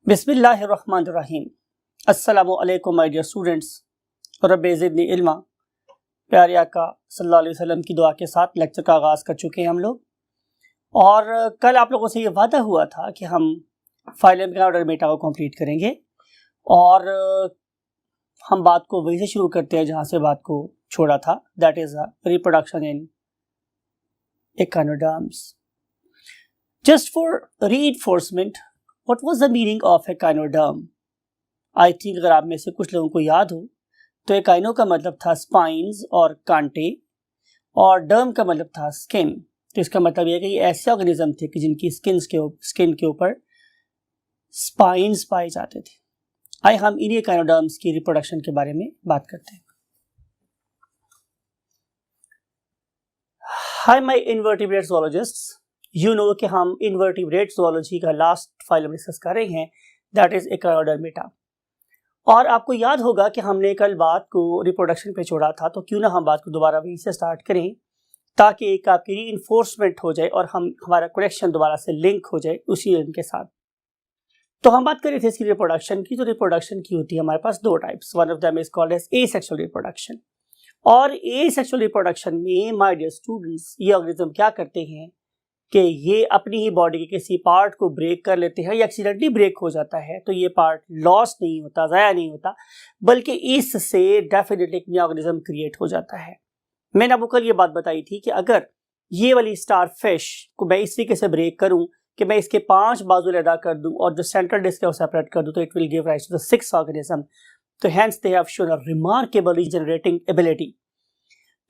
बिस्मिल्लाहिर्रहमानिर्रहीम। अस्सलामु अलैकुम माय डियर स्टूडेंट्स। रब्बि ज़िदनी इल्मा। प्यारे आका सल्लल्लाहु अलैहि वसल्लम की दुआ के साथ लेक्चर का आगाज़ कर चुके हैं हम लोग, और कल आप लोगों से ये वादा हुआ था कि हम फाइलम एंड मेटा को कंप्लीट करेंगे, और हम बात को वहीं से शुरू करते हैं जहाँ से बात को छोड़ा था, that is reproduction in echinoderms. Just for reinforcement, What was the meaning of echinoderm? I think अगर आप में से कुछ लोगों को याद हो तो एकाइनो का मतलब था स्पाइन्स और कांटे, और डर्म का मतलब था स्किन। तो इसका मतलब यह है कि ये ऐसे ऑर्गेनिज्म थे कि जिनकी स्किन के ऊपर स्पाइन्स पाए जाते थे। आइए हम इन्हीं एकाइनोडर्म्स की रिप्रोडक्शन के बारे में बात करते हैं। Hi my invertebrate zoologists, you know कि हम इनवर्टिब्रेट ज़ूलॉजी का लास्ट फाइलम डिस्कस कर रहे हैं, दैट इज एकाइनोडर्मेटा। और आपको याद होगा कि हमने कल बात को रिप्रोडक्शन पे छोड़ा था, तो क्यों ना हम बात को दोबारा वहीं से स्टार्ट करें ताकि एक आपकी रीइंफोर्समेंट हो जाए और हमारा कनेक्शन दोबारा से लिंक हो जाए उसी के साथ। तो हम बात कर रहे थे इसकी रिप्रोडक्शन की। तो रिप्रोडक्शन की होती है हमारे पास दो types, one of them is called as asexual reproduction. और एसेक्सुअल रिप्रोडक्शन में माय डियर स्टूडेंट्स, ये ऑर्गेनिज्म क्या करते हैं कि ये अपनी ही बॉडी के किसी पार्ट को ब्रेक कर लेते हैं, या एक्सीडेंटली ब्रेक हो जाता है तो ये पार्ट लॉस नहीं होता, ज़ाया नहीं होता, बल्कि इससे डेफिनेटली एक नया ऑर्गेनिज्म क्रिएट हो जाता है। मैंने आपको कल ये बात बताई थी कि अगर ये वाली स्टार फिश को मैं इस तरीके से ब्रेक करूं कि मैं इसके 5 बाजू अदा कर दूं और जो सेंट्रल डिस्क है वो सेपरेट कर दूं, तो it will give rise to the 6th organism. तो hence they have shown a remarkable regenerating ability.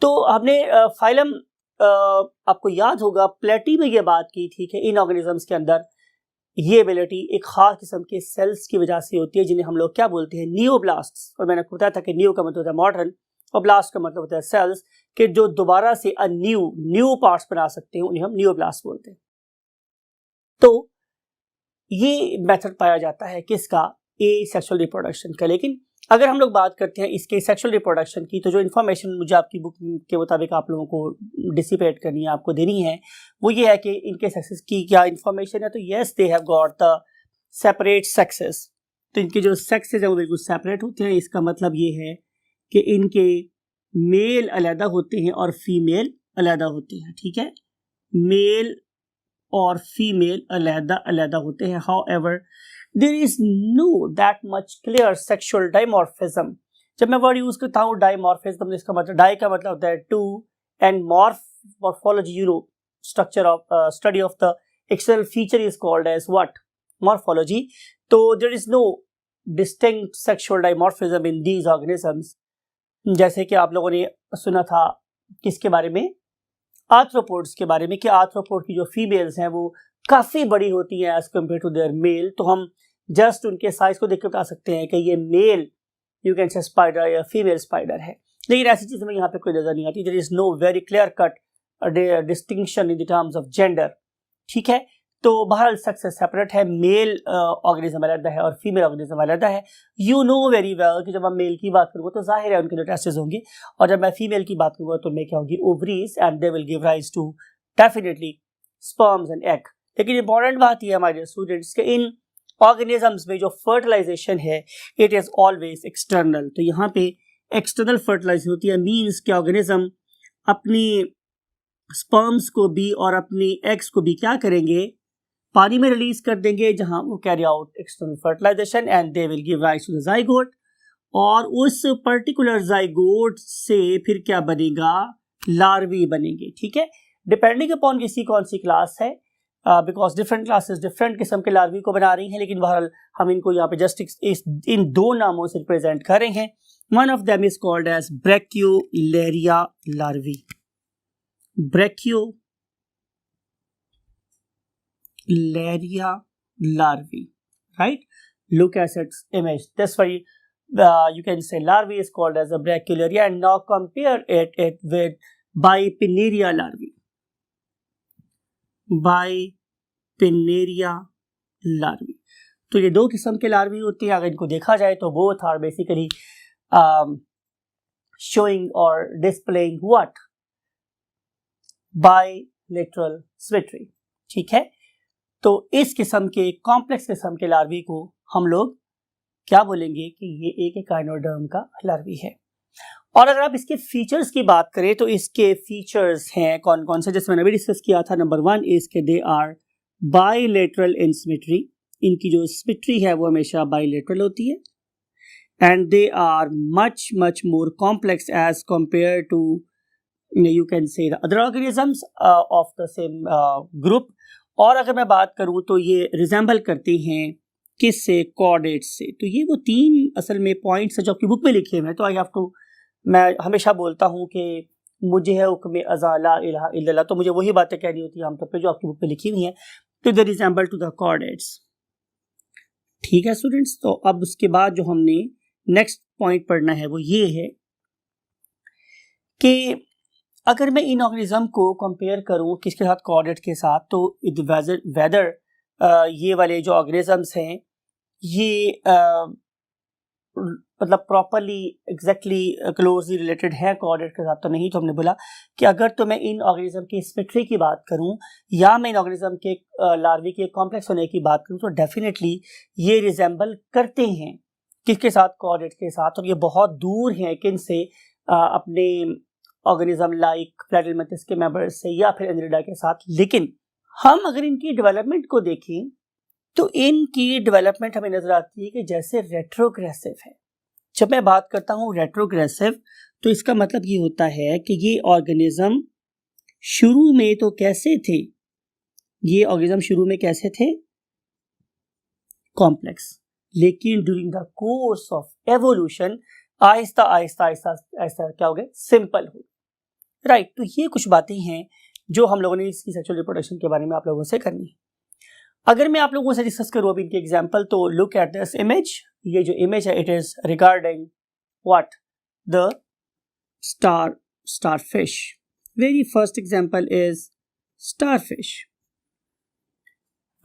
तो हमने फाइलम आपको याद होगा प्लेटी में ये बात की थी कि इन ऑर्गेनिजम्स के अंदर ये एबिलिटी एक खास किस्म के सेल्स की वजह से होती है, जिन्हें हम लोग क्या बोलते हैं, नियोब्लास्ट्स। और मैंने बताया था कि नियो का मतलब होता है मॉडर्न और ब्लास्ट का मतलब होता है सेल्स, के जो दोबारा से न्यू पार्ट्स बना सकते हैं, उन्हें हम नियोब्लास्ट बोलते हैं। तो ये मेथड पाया जाता है किसका, एसेक्सुअल रिप्रोडक्शन का। लेकिन अगर हम लोग बात करते हैं इसके सेक्सुअल रिप्रोडक्शन की, तो जो इन्फॉर्मेशन मुझे आपकी बुक के मुताबिक आप लोगों को डिसिपेट करनी है, आपको देनी है, वो ये है कि इनके सेक्सेस की क्या इन्फॉर्मेशन है। तो yes, they have got the separate sexes. तो इनके जो सेक्सेस हैं वो बिल्कुल सेपरेट होते हैं। इसका मतलब ये है कि इनके मेल अलग होते हैं और फीमेल अलग होते हैं, ठीक है, मेल और फीमेल अलग होते हैं। However there is no that much clear sexual dimorphism। जब मैं वर्ड यूज करता हूँ डाइमॉर्फिज्म, इसका मतलब डाई का मतलब होता है two, and morphology, you know, structure of study of the external feature is called as what, morphology. तो there is no distinct sexual dimorphism in these organisms। जैसे कि आप लोगों ने सुना था किसके बारे में, आर्थ्रोपोड्स के बारे में, कि आर्थ्रोपोड की जो फीमेल्स हैं वो काफ़ी बड़ी होती है as compare to their male. तो हम जस्ट उनके साइज को देख कर बता सकते हैं कि ये male you can say spider या फीमेल स्पाइडर है। लेकिन ऐसी चीज़ में यहाँ पे कोई नजर नहीं आती। There is no very clear cut distinction in the terms of gender, ठीक है। तो बहरहाल सेक्स सेपरेट है, मेल ऑर्गेनिज्म अलग है और फीमेल ऑर्गेनिज्म अलग है। यू नो वेरी वेल कि जब हम मेल की बात करूँगा तो जाहिर है उनके जो टेस्टिस होंगे, और जब मैं फीमेल की बात करूँगा तो मैं क्या होगी, ovaries, and they will give rise to definitely sperms and egg. लेकिन इंपॉर्टेंट बात यह है हमारे स्टूडेंट्स के इन ऑर्गेनिजम्स में जो फर्टिलाइजेशन है इट इज ऑलवेज एक्सटर्नल। तो यहाँ पे एक्सटर्नल फर्टिलाइजेशन होती है, मीन्स के ऑर्गेनिज्म अपनी स्पर्म्स को भी और अपनी एग्स को भी क्या करेंगे, पानी में रिलीज कर देंगे, जहां वो carry out external fertilization and they will give rise to the zygote. और उस पर्टिकुलर जाइगोट से फिर क्या बनेगा, लार्वी बनेंगे, ठीक है, डिपेंडिंग अपॉन किसी कौन सी क्लास है, बिकॉज डिफरेंट क्लासेस डिफरेंट किस्म के लार्वी को बना रही हैं। लेकिन बहरहाल हम इनको यहाँ पे जस्ट इन दो नामों से रिप्रेजेंट कर रहे हैं। One of them is called as brachiolaria larvae, brachiolaria larvae, right? Look at its image. That's why you can say larvae is called as a brachyuleria, and now compare it with Bipinnaria larvae. Bipinnaria larvae. तो ये दो किस्म के larvae होती हैं। अगर इनको देखा जाए तो both are basically showing or displaying what? Bilateral symmetry, ठीक है। तो इस किस्म के कॉम्प्लेक्स किस्म के लार्वी को हम लोग क्या बोलेंगे कि ये एक एकाइनोडर्म का लार्वी है। और अगर आप इसके फीचर्स की बात करें तो इसके फीचर्स हैं कौन कौन से, जैसे मैंने अभी डिस्कस किया था। नंबर 1 इज के they are bilateral in symmetry, इनकी जो सिमेट्री है वो हमेशा बाइलेटरल होती है। And they are much more complex as compare to you can say the other organisms of the same group. और अगर मैं बात करूं तो ये रिजेंबल करते हैं किससे, कॉर्डेट्स से। तो ये वो 3 असल में पॉइंट्स हैं जो आपकी बुक में लिखे हुए हैं। तो आई हैव टू, मैं हमेशा बोलता हूँ कि मुझे है हुक्म अज़ा ला इलाहा इल्लल्लाह, तो मुझे वही बातें कहनी होती हैं आमतौर पे जो आपकी बुक में लिखी हुई हैं। तो they resemble to the chordates. ठीक है स्टूडेंट्स, तो अब उसके बाद जो हमने नेक्स्ट पॉइंट पढ़ना है वो ये है कि अगर मैं इन ऑर्गेनिज्म को कंपेयर करूं किसके साथ, कॉर्डेट के साथ, तो वेदर ये वाले जो ऑर्गेनिजम्स हैं ये मतलब प्रॉपरली एग्जैक्टली क्लोजली रिलेटेड है कॉर्डेट के साथ तो नहीं। तो हमने बोला कि अगर तो मैं इन ऑर्गेनिज्म की सिमेट्री की बात करूं या मैं इन ऑर्गेनिज्म के लार्वी के कॉम्प्लेक्स होने की बात करूं तो डेफिनेटली ये रिजेंबल करते हैं किसके साथ, कॉर्डेट के साथ। और ये बहुत दूर हैं किन से, अपने ऑर्गेनिज्म लाइक प्लैटिलमंथस के मेंबर्स से या फिर एनरिडा के साथ। लेकिन हम अगर इनकी डेवलपमेंट को देखें तो इनकी डेवलपमेंट हमें नजर आती है कि जैसे रेट्रोग्रेसिव है। जब मैं बात करता हूं रेट्रोग्रेसिव तो इसका मतलब ये होता है कि ये ऑर्गेनिज्म शुरू में तो कैसे थे, ये ऑर्गेनिज्म शुरू में कैसे थे, कॉम्प्लेक्स, लेकिन during the course of evolution Aahista Aahista Aahista Aahista क्या हो गए, सिंपल हो। राइट, तो ये कुछ बातें हैं जो हम लोगों ने इसकी सेक्सुअल रिप्रोडक्शन के बारे में आप लोगों से करनी है। अगर मैं आप लोगों से डिस्कस करूं अभी इनके एग्जांपल, तो लुक एट दिस इमेज। ये जो इमेज है it is regarding what, the starfish. Very first example is starfish.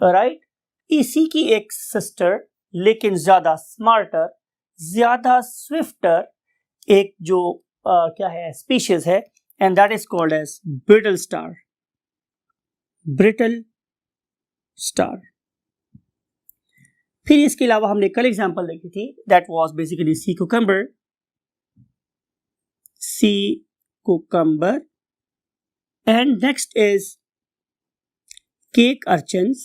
Right, इसी की एक सिस्टर लेकिन ज्यादा स्मार्टर, ज्यादा स्विफ्टर एक जो क्या है स्पीशीज है, and that is called as brittle star. Brittle star. फिर इसके अलावा हमने कल एग्जांपल देखी थी, that was basically sea cucumber. Sea cucumber and next is cake urchins,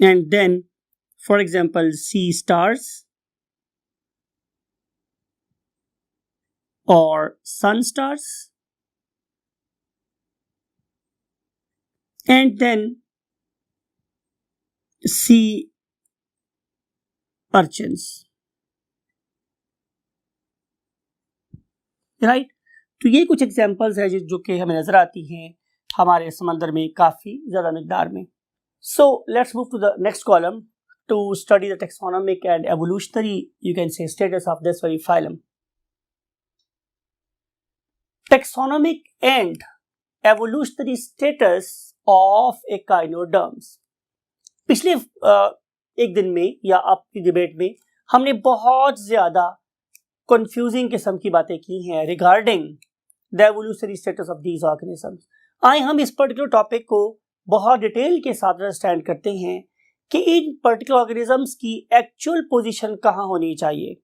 and then for example sea stars or sun stars, and then sea urchins. Right, तो ये कुछ एग्जांपल्स है जो कि हमें नजर आती हैं हमारे समंदर में काफी ज्यादा मिकदार में। So let's move to the next column to study the taxonomic and evolutionary, you can say, status of this very phylum. Taxonomic and evolutionary status of echinoderms. पिछले एक दिन में या आपकी डिबेट में हमने बहुत ज्यादा कंफ्यूजिंग किस्म की बातें की हैं regarding the evolutionary status of these organisms. आए हम इस पर्टिकुलर टॉपिक को बहुत डिटेल के साथ अंडरस्टैंड करते हैं कि इन पर्टिकुलर ऑर्गेनिजम्स की एक्चुअल पोजीशन कहाँ होनी चाहिए।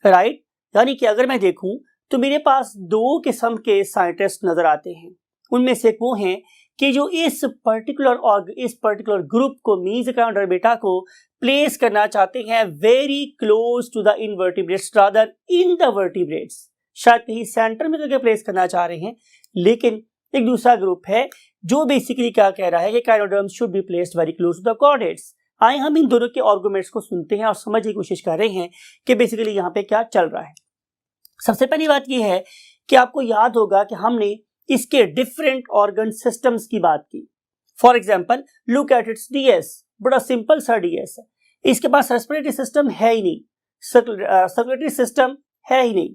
राइट, यानी कि अगर मैं देखूं तो मेरे पास 2 किस्म के साइंटिस्ट नजर आते हैं। उनमें से वो हैं कि जो इस पर्टिकुलर ग्रुप को मीज़ोकाइनोडर्मेटा को प्लेस करना चाहते हैं very close to the invertebrates rather in the vertebrates, शायद कहीं सेंटर में करके प्लेस करना चाह रहे हैं। लेकिन एक दूसरा ग्रुप है जो बेसिकली क्या कह रहा है कि echinoderms should be placed very close to the chordates. आए हम इन दोनों के आर्गुमेंट्स को सुनते हैं और समझने की कोशिश कर रहे हैं कि बेसिकली यहाँ पे क्या चल रहा है। सबसे पहली बात यह है कि आपको याद होगा कि हमने इसके डिफरेंट ऑर्गन सिस्टम्स की बात की। For example look at its DS, बड़ा सिंपल सा डीएस है। इसके पास रेस्पिरेटरी सिस्टम है ही नहीं, सर्कुलेटरी सिस्टम है ही नहीं,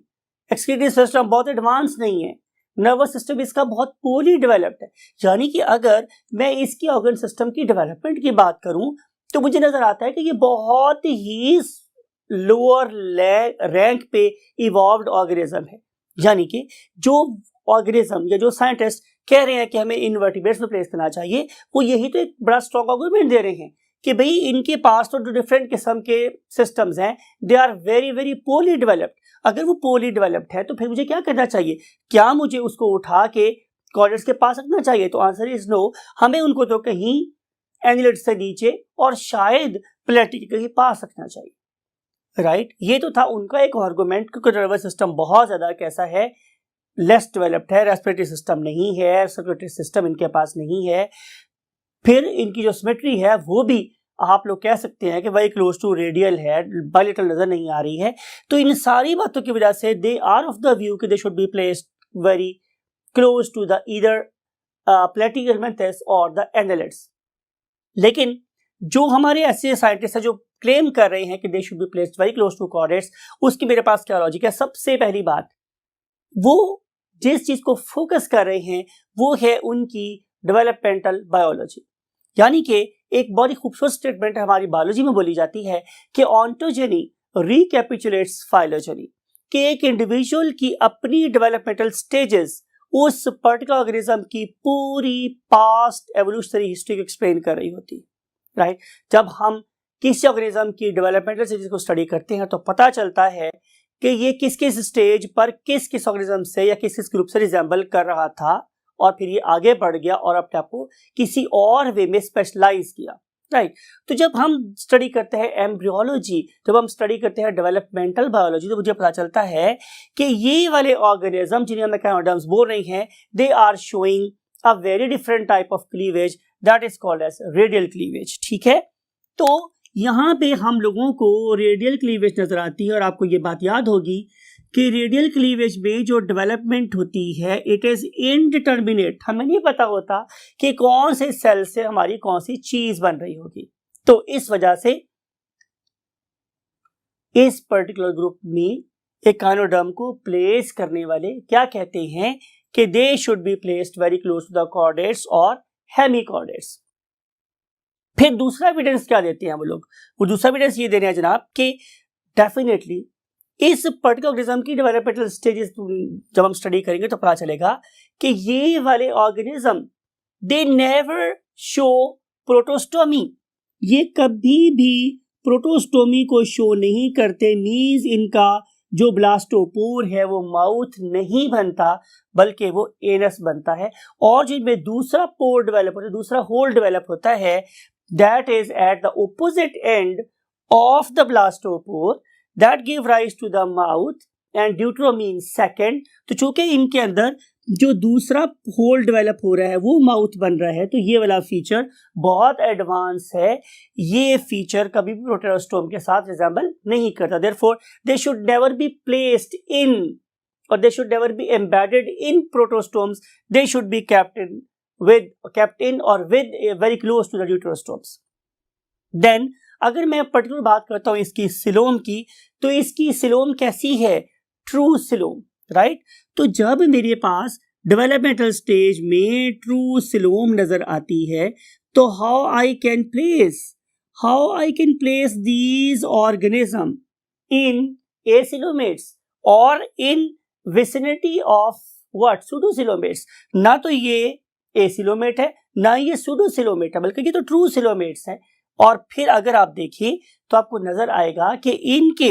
एक्सक्रीटरी सिस्टम बहुत एडवांस नहीं है, नर्वस सिस्टम इसका बहुत पोरली डेवलप्ड है। यानी कि अगर मैं इसकी ऑर्गन सिस्टम की डेवलपमेंट की बात करूं तो मुझे नजर आता है कि ये बहुत ही लोअर रैंक पे इवॉल्व्ड ऑर्गेनिज्म है। यानी कि जो ऑर्गेनिज्म या जो साइंटिस्ट कह रहे हैं कि हमें इनवर्टिब्रेट्स में प्लेस करना चाहिए, वो यही तो एक बड़ा स्ट्रॉन्ग आर्गुमेंट दे रहे हैं कि भाई इनके पास तो जो डिफरेंट किस्म के सिस्टम्स हैं they are very very poorly developed. अगर वो पोरली डेवलप्ड है तो फिर मुझे क्या करना चाहिए? क्या मुझे उसको उठा के कोऑर्डिनेट्स के पास रखना चाहिए? तो आंसर इज नो। हमें उनको तो कहीं एनिलेट से नीचे और शायद प्लेटी के कहीं पास रखना चाहिए, राइट? ये तो था उनका एक आर्गुमेंट, क्योंकि नर्वस सिस्टम बहुत ज्यादा कैसा है, लेस डेवलप्ड है, रेस्पिरेटरी सिस्टम नहीं है, सर्कुलेटरी सिस्टम इनके पास नहीं है, फिर इनकी जो सिमेट्री है वो भी आप लोग कह सकते हैं कि वेरी क्लोज टू रेडियल है, बायलेटरल नजर नहीं आ रही है। तो इन सारी बातों की वजह से they are of the view कि they should be placed very close to the either platyhelminthes और द एनालिट्स। लेकिन जो हमारे ऐसे साइंटिस्ट हैं जो क्लेम कर रहे हैं कि they should be placed very close to coordinates, उसकी मेरे पास क्या लॉजिक है? सबसे पहली बात, वो जिस चीज को फोकस कर रहे हैं वो है उनकी डेवलपमेंटल बायोलॉजी। यानी कि एक बहुत ही खूबसूरत स्टेटमेंट हमारी बायोलॉजी में बोली जाती है कि ऑन्टोजेनी रिकैपिचुलेट्स फाइलोजेनी, कि एक इंडिविजुअल की अपनी डेवलपमेंटल स्टेजेस उस पर्टिकुलर ऑर्गेनिज्म की पूरी पास्ट एवोल्यूशनरी हिस्ट्री को एक्सप्लेन कर रही होती, राइट? जब हम किसी ऑर्गेनिज्म की डेवलपमेंटल स्टेजेस को स्टडी करते हैं तो पता चलता है कि ये किस किस स्टेज पर किस किस ऑर्गेनिज्म से या किस किस ग्रुप से रिजेंबल कर रहा था, और फिर ये आगे बढ़ गया और अपने आप को किसी और वे में स्पेशलाइज किया, राइट? तो जब हम स्टडी करते हैं एम्ब्रियोलॉजी, जब हम स्टडी करते हैं डेवलपमेंटल बायोलॉजी, तो मुझे पता चलता है कि ये वाले ऑर्गेनिज्म जिन्हें हम एकानोडर्म्स बोल रहे हैं, they are showing a very different type of cleavage that is called as radial cleavage, ठीक है? तो यहाँ पे हम लोगों को रेडियल क्लीवेज नजर आती है, और आपको ये बात याद होगी कि रेडियल क्लीवेज में जो डेवलपमेंट होती है इट इज इनडिटर्मिनेट। हमें नहीं पता होता कि कौन से सेल से हमारी कौन सी चीज बन रही होगी। तो इस वजह से इस पर्टिकुलर ग्रुप में एकानोडर्म को प्लेस करने वाले क्या कहते हैं कि they should be placed very close to the chordates और हेमिकॉर्डेट्स। फिर दूसरा एविडेंस क्या देते हैं वो लोग? वो दूसरा एविडेंस ये दे रहे हैं जनाब कि डेफिनेटली इस पर्टिकुलर ऑर्गेनिज्म की डेवलपमेंटल स्टेजेस जब हम स्टडी करेंगे तो पता चलेगा कि ये वाले ऑर्गेनिज्म दे नेवर शो प्रोटोस्टोमी, ये कभी भी प्रोटोस्टोमी को शो नहीं करते। मींस इनका जो ब्लास्टोपोर है वो माउथ नहीं बनता बल्कि वो एनस बनता है, और जिनमें दूसरा पोर डेवलप होता है, दूसरा होल डेवलप होता है, that is at the opposite end of the blastopore that give rise to the mouth and deutero means second। तो चूंकि इनके अंदर जो दूसरा होल डेवलप हो रहा है वो माउथ बन रहा है, तो ये वाला फीचर बहुत एडवांस है, ये फीचर कभी भी प्रोटेरोस्टोम के साथ रिजेंबल नहीं करता। therefore they should never be placed in or they should never be embedded in protostomes, they should be kept in or with very close to the deuterostomes। Then अगर मैं पर्टिकुलर बात करता हूं इसकी सिलोम की, तो इसकी सिलोम कैसी है? True coelom, right? तो जब मेरे पास डेवलपमेंटल स्टेज में ट्रू सिलोम नजर आती है तो how I can place these organism in acoelomates और इन विसिनिटी ऑफ व्हाट? सूडोसिलोमेट्स। ना तो ये एसिलोमेट है ना ये सूडोसिलोमेट है, बल्कि ये तो ट्रू सिलोमेट्स है। और फिर अगर आप देखिए तो आपको नजर आएगा कि इनके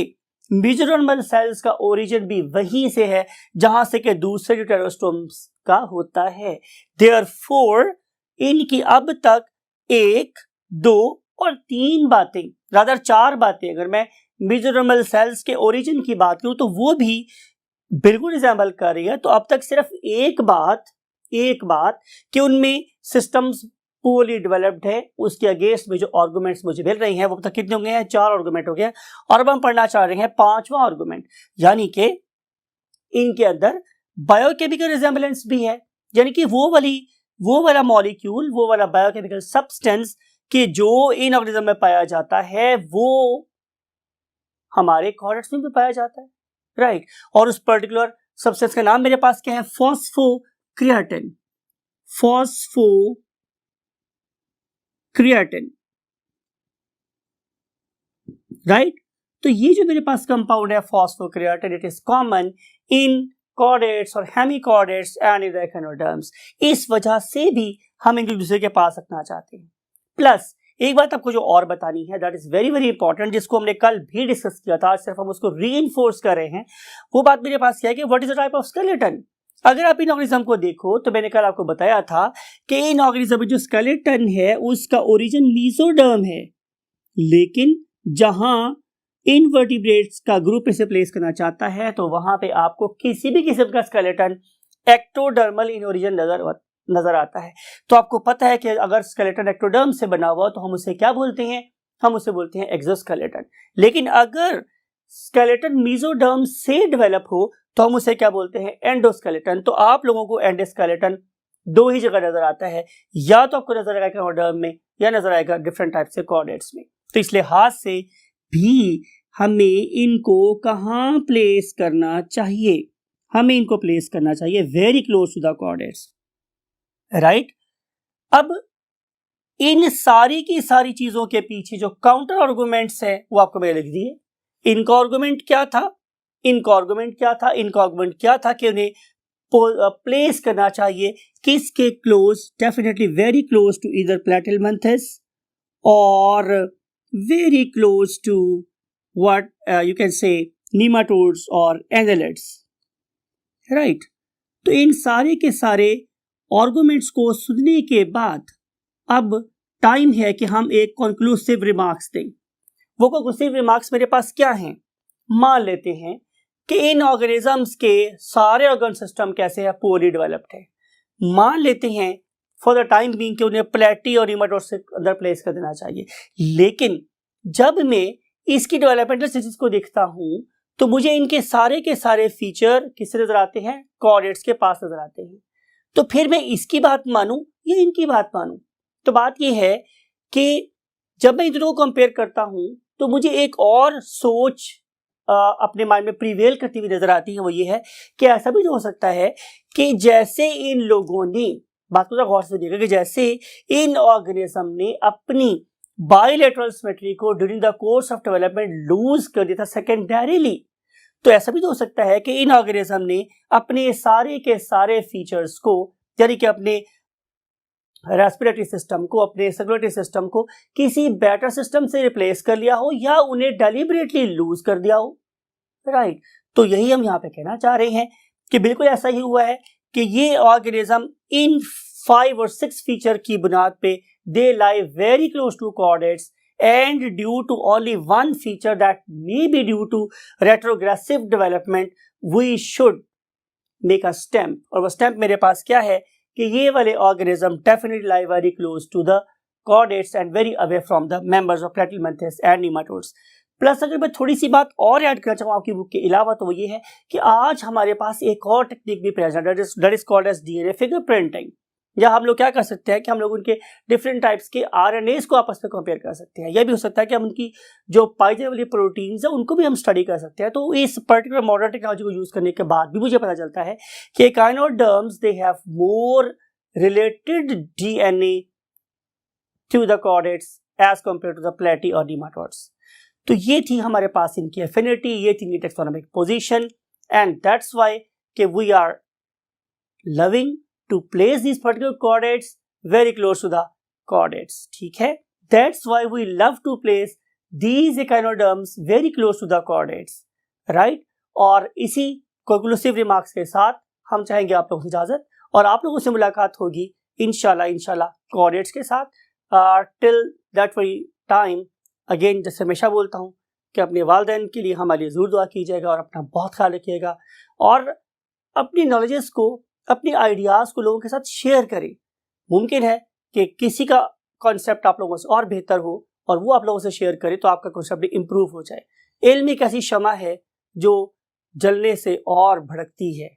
मेसोडर्मल सेल्स का ओरिजिन भी वहीं से है जहां से कि दूसरे ड्यूटेरोस्टोम्स का होता है। देयरफॉर इनकी अब तक 1, 2 और 3 बातें, रादर 4 बातें, अगर मैं मेसोडर्मल सेल्स के ओरिजिन की बात करूं तो वो भी बिल्कुल रिजेंबल कर रही है। तो अब तक सिर्फ एक बात कि उनमें सिस्टम्स पोरली डेवलप्ड है, उसके अगेंस्ट में जो आर्गुमेंट्स मुझे मिल रही हैं वो अब तक कितने हो गए हैं? 4 आर्गुमेंट हो गए, और अब हम पढ़ना चाह रहे हैं 5वां आर्गुमेंट, यानी कि इनके अंदर बायोकेमिकल रिजेंबलेंस भी है, यानी कि वो वाला मॉलिक्यूल, वो वाला बायोकेमिकल सब्सटेंस कि जो इन ऑर्गेनिज्म में पाया जाता है वो हमारे कॉर्डेट्स में भी पाया जाता है, राइट? और उस पर्टिकुलर सब्सटेंस का नाम मेरे पास क्या है? Phosphocreatine, right? तो ये जो मेरे पास कंपाउंड है phosphocreatine, it is common in chordates और हेमिकॉर्डेट्स एंड इन द एकेनोडर्म्स। इस वजह से भी हम एक दूसरे के पास रखना चाहते हैं। प्लस एक बात आपको जो और बतानी है, that is very very important, जिसको हमने कल भी डिस्कस किया था, सिर्फ हम उसको रीइंफोर्स कर रहे हैं। वो बात मेरे पास क्या है कि what is the type of skeleton. अगर आप इन ऑर्गेनिज्म को देखो तो मैंने कल आपको बताया था कि इन ऑर्गेनिज्म में जो स्केलेटन है उसका ओरिजिन मीजोडर्म है, लेकिन जहां इनवर्टिब्रेट्स का ग्रुप इसे प्लेस करना चाहता है तो वहां पे आपको किसी भी किस्म का स्केलेटन एक्टोडर्मल इन ओरिजिन नजर आता है। तो आपको पता है कि अगर स्केलेटन एक्टोडर्म से बना हुआ तो हम उसे क्या बोलते हैं, हम उसे बोलते हैं एक्सोस्केलेटन। लेकिन अगर स्केलेटन मीजोडर्म से डेवलप हो तो हम उसे क्या बोलते हैं, एंडोस्केलेटन। तो आप लोगों को एंडोस्केलेटन दो ही जगह नजर आता है, या तो आपको नजर आएगा एक्टोडर्म में या नजर आएगा डिफरेंट टाइप से कॉर्डेट्स में। तो इसलिए हाथ से भी हमें इनको कहां प्लेस करना चाहिए, हमें इनको प्लेस करना चाहिए very close to the chordates, right. अब इन सारी की सारी चीजों के पीछे जो काउंटर आर्गुमेंट्स है वो आपको मैंने लिख दिए। इनका आर्गुमेंट क्या था, इनका आर्गुमेंट क्या था, इनका आर्गुमेंट क्या था कि उन्हें प्लेस करना चाहिए किसके close, definitely very close to either platyhelminthes और very close to what you can say nematodes और एंजेलिड्स, राइट। तो इन सारे के सारे आर्गुमेंट्स को सुनने के बाद अब टाइम है कि हम एक कंक्लूसिव रिमार्क्स दें। वो कंक्लूसिव रिमार्क्स मेरे पास क्या हैं, मान लेते हैं कि इन ऑर्गेनिजम्स के सारे ऑर्गन सिस्टम कैसे है, पोरली डेवलप्ड है। मान लेते हैं फॉर द टाइम बीइंग कि उन्हें प्लेटी और नीमाटोड से अंदर प्लेस कर देना चाहिए। लेकिन जब मैं इसकी डेवलपमेंटल स्टेजेस को देखता हूं तो मुझे इनके सारे के सारे फीचर किससे नजर आते हैं, कॉर्डेट्स के पास नजर आते हैं। तो फिर मैं इसकी बात मानूं या इनकी बात मानूं? तो बात यह है कि जब मैं इन दोनों को कंपेयर करता हूं तो मुझे एक और सोच अपने माइंड में प्रिवेल करती हुई नजर आती है। वो ये है कि ऐसा भी तो हो सकता है कि जैसे इन लोगों ने, बात को गौर से देखा, कि जैसे इन ऑर्गेनिज्म ने अपनी बायलैटरल सिमेट्री को during the course of development lose कर दिया था सेकेंडरीली, तो ऐसा भी तो हो सकता है कि इन ऑर्गेनिज्म ने अपने सारे के सारे फीचर्स को, यानी कि अपने रेस्पिरेटरी सिस्टम को, अपने सर्कुलेटरी सिस्टम को किसी बेटर सिस्टम से रिप्लेस कर लिया हो या उन्हें डेलिबरेटली लूज कर दिया हो, राइट। तो यही हम यहाँ पे कहना चाह रहे हैं कि बिल्कुल ऐसा ही हुआ है कि ये ऑर्गेनिज्म इन 5 और 6 फीचर की बुनियाद पे they lie very close to chordates and due to only one feature that may be due to retrogressive development we should make a stamp। और वो स्टैम्प मेरे पास क्या है कि ये वाले organism definitely lie very close to the chordates and very away from the members of platyhelminthes and nematodes। Plus अगर मैं थोड़ी सी बात और ऐड करना चाहूँ आपकी बुक के अलावा तो वो ये है कि आज हमारे पास एक और टेक्निक भी प्रेजेंट है, that is called as DNA fingerprinting. या हम लोग क्या कर सकते हैं कि हम लोग उनके डिफरेंट टाइप्स के आरएनएस को आपस में कंपेयर कर सकते हैं। यह भी हो सकता है कि हम उनकी जो पाई जाने वाली प्रोटीन्स है उनको भी हम स्टडी कर सकते हैं। तो इस पर्टिकुलर मॉडर्न टेक्नोलॉजी को यूज करने के बाद भी मुझे पता चलता है कि echinoderms they have more related DNA to the chordates as compare to the platy और नीमाटोड्स। तो ये थी हमारे पास इनकी एफिनिटी, ये थी इनकी taxonomic position, and that's why कि we are loving to place these particular chordates very close to the chordates, ठीक है। That's why we love to place these echinoderms very close to the chordates, right। और इसी conclusive remarks के साथ हम चाहेंगे आप लोगों से इजाजत, और आप लोगों से मुलाकात होगी इंशाल्लाह chordates के साथ। till that very time again जैसे हमेशा बोलता हूँ कि अपने वालिदैन के लिए हमारे लिए ज़रूर दुआ कीजिएगा और अपना बहुत ख्याल रखिएगा, और अपनी नॉलेजेस को, अपनी आइडियाज़ को लोगों के साथ शेयर करें। मुमकिन है कि किसी का कॉन्सेप्ट आप लोगों से और बेहतर हो और वो आप लोगों से शेयर करे तो आपका कॉन्सेप्ट भी इम्प्रूव हो जाए। इल्म एक ऐसी शमा है जो जलने से और भड़कती है,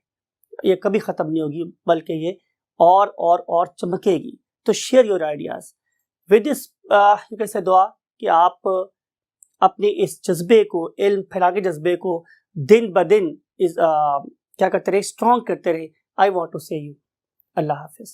ये कभी ख़त्म नहीं होगी, बल्कि ये और चमकेगी। तो share your ideas with this you can से दुआ कि आप अपने इस जज्बे को, इल्म फैलाने के जज्बे को दिन ब दिन क्या करते रहे, स्ट्रॉन्ग करते रहे। I want to say you, Allah Hafiz.